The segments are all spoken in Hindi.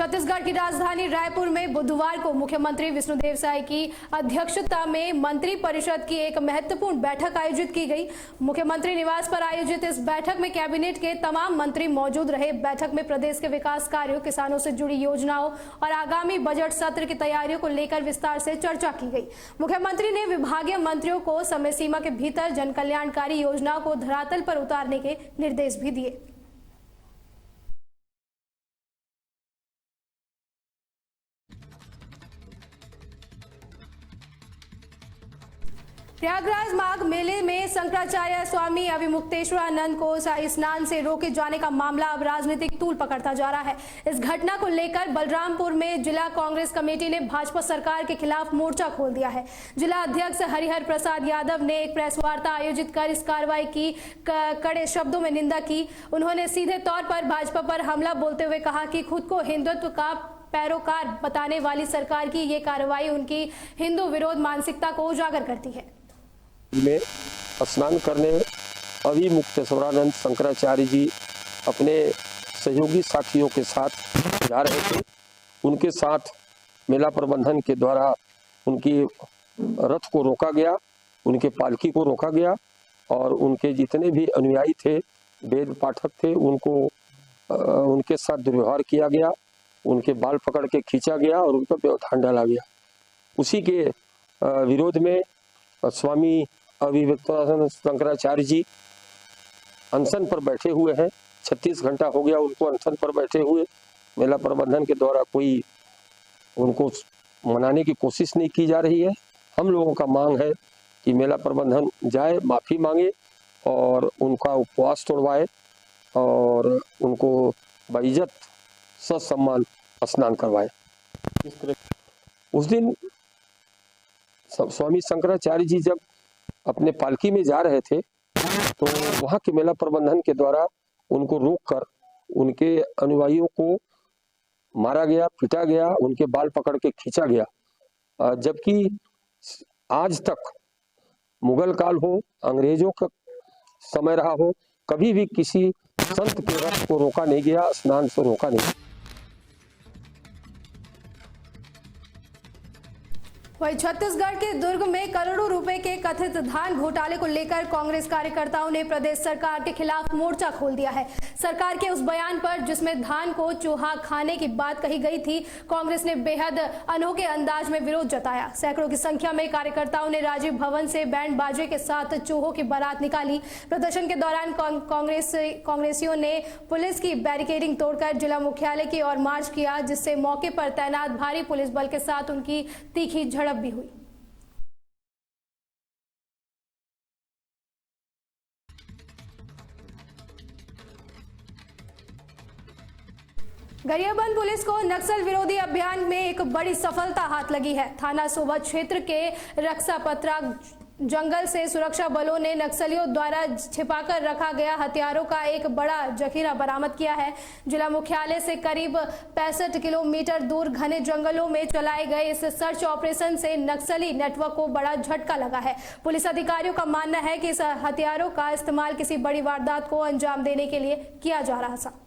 छत्तीसगढ़ की राजधानी रायपुर में बुधवार को मुख्यमंत्री विष्णुदेव साय की अध्यक्षता में मंत्री परिषद की एक महत्वपूर्ण बैठक आयोजित की गई। मुख्यमंत्री निवास पर आयोजित इस बैठक में कैबिनेट के तमाम मंत्री मौजूद रहे। बैठक में प्रदेश के विकास कार्यों, किसानों से जुड़ी योजनाओं और आगामी बजट सत्र की तैयारियों को लेकर विस्तार से चर्चा की गई। मुख्यमंत्री ने विभागीय मंत्रियों को समय सीमा के भीतर जन कल्याणकारी योजनाओं को धरातल पर उतारने के निर्देश भी दिए। प्रयागराज माघ मेले में शंकराचार्य स्वामी अभिमुक्तेश्वरानंद को स्नान से रोके जाने का मामला अब राजनीतिक तूल पकड़ता जा रहा है। इस घटना को लेकर बलरामपुर में जिला कांग्रेस कमेटी ने भाजपा सरकार के खिलाफ मोर्चा खोल दिया है। जिला अध्यक्ष हरिहर प्रसाद यादव ने एक प्रेस वार्ता आयोजित कर इस कार्रवाई की कड़े शब्दों में निंदा की। उन्होंने सीधे तौर पर भाजपा पर हमला बोलते हुए कहा कि खुद को हिंदुत्व का पैरोकार बताने वाली सरकार की ये कार्रवाई उनकी हिंदू विरोध मानसिकता को उजागर करती है। में स्नान करने अभिमुक्तेश्वरानंद शंकराचार्य जी अपने सहयोगी साथियों के साथ जा रहे थे। उनके साथ मेला प्रबंधन के द्वारा उनकी रथ को रोका गया, उनके पालकी को रोका गया और उनके जितने भी अनुयायी थे, वेद पाठक थे, उनके साथ दुर्व्यवहार किया गया, उनके बाल पकड़ के खींचा गया और उन पर व्यवधान डाला गया। उसी के विरोध में स्वामी अभिमुक्तेश्वरानंद शंकराचार्य जी अनशन पर बैठे हुए हैं। 36 घंटा हो गया उनको अनशन पर बैठे हुए। मेला प्रबंधन के द्वारा कोई उनको मनाने की कोशिश नहीं की जा रही है। हम लोगों का मांग है कि मेला प्रबंधन जाए, माफ़ी मांगे और उनका उपवास तोड़वाए और उनको बाइज्जत ससम्मान स्नान करवाए। इस तरह उस दिन स्वामी शंकराचार्य जी जब अपने पालकी में जा रहे थे तो वहाँ के मेला प्रबंधन के द्वारा उनको रोककर उनके अनुयायियों को मारा गया, पीटा गया, उनके बाल पकड़ के खींचा गया। जबकि आज तक मुगल काल हो, अंग्रेजों का समय रहा हो, कभी भी किसी संत के रथ को रोका नहीं गया, स्नान से रोका नहीं। वहीं छत्तीसगढ़ के दुर्ग में करोड़ों रुपए के कथित धान घोटाले को लेकर कांग्रेस कार्यकर्ताओं ने प्रदेश सरकार के खिलाफ मोर्चा खोल दिया है। सरकार के उस बयान पर जिसमें धान को चूहा खाने की बात कही गई थी, कांग्रेस ने बेहद अनोखे अंदाज में विरोध जताया। सैकड़ों की संख्या में कार्यकर्ताओं ने राजीव भवन से बैंड बाजे के साथ चूहों की बारात निकाली। प्रदर्शन के दौरान कांग्रेसियों ने पुलिस की बैरिकेडिंग तोड़कर जिला मुख्यालय की ओर मार्च किया, जिससे मौके पर तैनात भारी पुलिस बल के साथ उनकी तीखी झड़प भी हुई। गरियाबंद पुलिस को नक्सल विरोधी अभियान में एक बड़ी सफलता हाथ लगी है। थाना सोबा क्षेत्र के रक्षापत्रा जंगल से सुरक्षा बलों ने नक्सलियों द्वारा छिपाकर रखा गया हथियारों का एक बड़ा जखीरा बरामद किया है। जिला मुख्यालय से करीब 65 किलोमीटर दूर घने जंगलों में चलाए गए इस सर्च ऑपरेशन से नक्सली नेटवर्क को बड़ा झटका लगा है। पुलिस अधिकारियों का मानना है कि इस हथियारों का इस्तेमाल किसी बड़ी वारदात को अंजाम देने के लिए किया जा रहा था।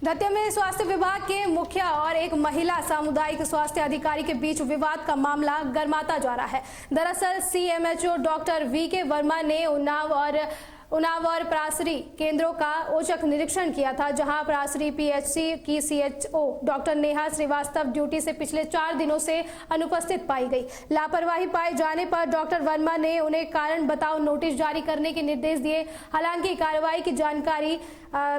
दतिया में स्वास्थ्य विभाग के मुखिया और एक महिला सामुदायिक स्वास्थ्य अधिकारी के बीच विवाद का मामला गर्माता जा रहा है। दरअसल सीएमएचओ डॉक्टर वीके वर्मा ने उन्नाव और परासरी केंद्रों का औचक निरीक्षण किया था, जहां परासरी पीएचसी की CHO doctor Neha Srivastava duty से पिछले 4 दिनों से अनुपस्थित पाई गई। लापरवाही पाए जाने पर डॉक्टर वर्मा ने उन्हें कारण बताओ नोटिस जारी करने के निर्देश दिए। हालांकि कार्रवाई की जानकारी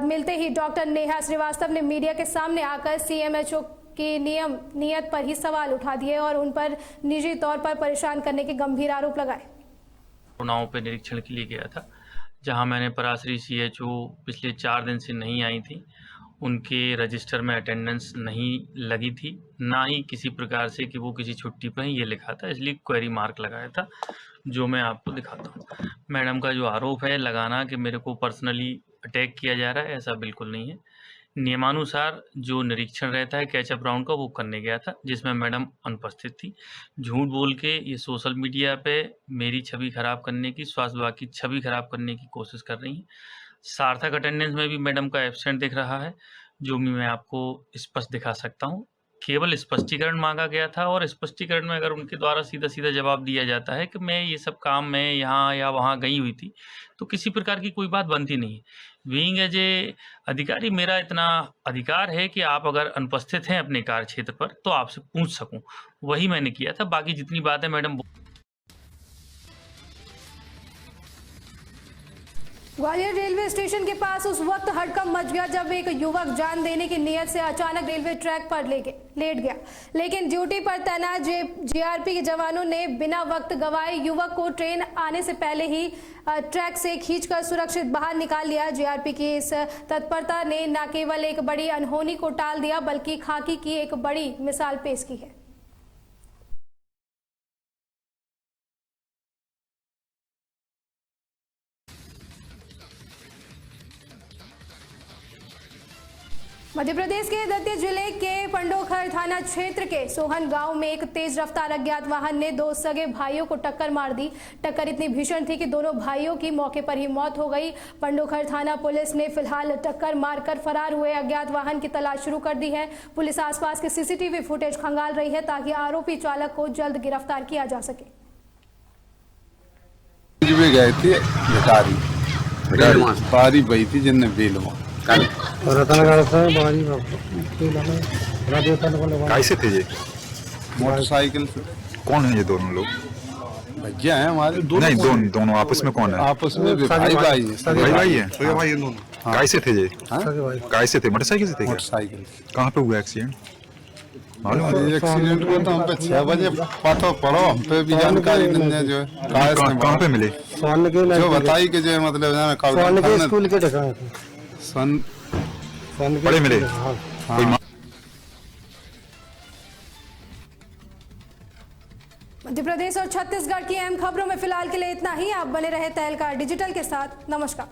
मिलते ही डॉक्टर नेहा श्रीवास्तव ने मीडिया के सामने आकर सीएमएचओ की नियत पर ही सवाल उठा दिए और उन पर निजी तौर पर परेशान करने के गंभीर आरोप लगाए। चुनाव पे निरीक्षण के लिए गया था, जहां मैंने परासरी सीएचओ पिछले 4 दिन से नहीं आई थी, उनके रजिस्टर में अटेंडेंस नहीं लगी थी, ना ही किसी प्रकार से कि वो किसी छुट्टी पर ही ये लिखा था, इसलिए क्वेरी मार्क लगाया था, जो मैं आपको दिखाता हूँ। मैडम का जो आरोप है लगाना कि मेरे को पर्सनली अटैक किया जा रहा है, ऐसा बिल्कुल नहीं है। नियमानुसार जो निरीक्षण रहता है कैचअप राउंड का वो करने गया था, जिसमें मैडम अनुपस्थित थी। झूठ बोल के ये सोशल मीडिया पे मेरी छवि खराब करने की, स्वास्थ्य विभाग की छवि खराब करने की कोशिश कर रही हैं। सार्थक अटेंडेंस में भी मैडम का एब्सेंट दिख रहा है, जो भी मैं आपको स्पष्ट दिखा सकता हूँ। केवल स्पष्टीकरण मांगा गया था और स्पष्टीकरण में अगर उनके द्वारा सीधा-सीधा जवाब दिया जाता है कि मैं ये सब काम में यहाँ या वहाँ गई हुई थी, तो किसी प्रकार की कोई बात बनती नहीं है। बीइंग एज ए अधिकारी मेरा इतना अधिकार है कि आप अगर अनुपस्थित हैं अपने कार्यक्षेत्र पर तो आपसे पूछ सकूँ, वही मैंने किया था। बाकी जितनी बातें मैडम ग्वालियर रेलवे स्टेशन के पास उस वक्त हड़कंप मच गया जब एक युवक जान देने की नीयत से अचानक रेलवे ट्रैक पर लेट गया, लेकिन ड्यूटी पर तैनात जीआरपी के जवानों ने बिना वक्त गवाए युवक को ट्रेन आने से पहले ही ट्रैक से खींचकर सुरक्षित बाहर निकाल लिया। जीआरपी की इस तत्परता ने न केवल एक बड़ी अनहोनी को टाल दिया बल्कि खाकी की एक बड़ी मिसाल पेश की है। मध्य प्रदेश के दतिया जिले के पंडोखर थाना क्षेत्र के सोहन गांव में एक तेज रफ्तार अज्ञात वाहन ने दो सगे भाइयों को टक्कर मार दी। टक्कर इतनी भीषण थी कि दोनों भाइयों की मौके पर ही मौत हो गई। पंडोखर थाना पुलिस ने फिलहाल टक्कर मारकर फरार हुए अज्ञात वाहन की तलाश शुरू कर दी है। पुलिस आसपास के सीसीटीवी फुटेज खंगाल रही है ताकि आरोपी चालक को जल्द गिरफ्तार किया जा सके। गए थे पारी बही थी जिनने बेलवा कैसे थे ये? मोटरसाइकिल से। कौन है ये दोनों लोग? भैया हैं हमारे। नहीं, दोनों आपस में कौन है? आपस में भाई भाई है। कैसे थे ये? कैसे थे? मोटरसाइकिल से थे? मोटरसाइकिल। कहाँ पे हुआ एक्सीडेंट? मालूम है? एक्सीडेंट को तो हम पे 6 बजे पता पड़ो, हम पे भी जानकारी नहीं है। जो कहाँ पे मिले? जो बताई कि जो मतलब स्कूल के बड़े मिले। मध्य प्रदेश और छत्तीसगढ़ की अहम खबरों में फिलहाल के लिए इतना ही। आप बने रहे तहलका डिजिटल के साथ। नमस्कार।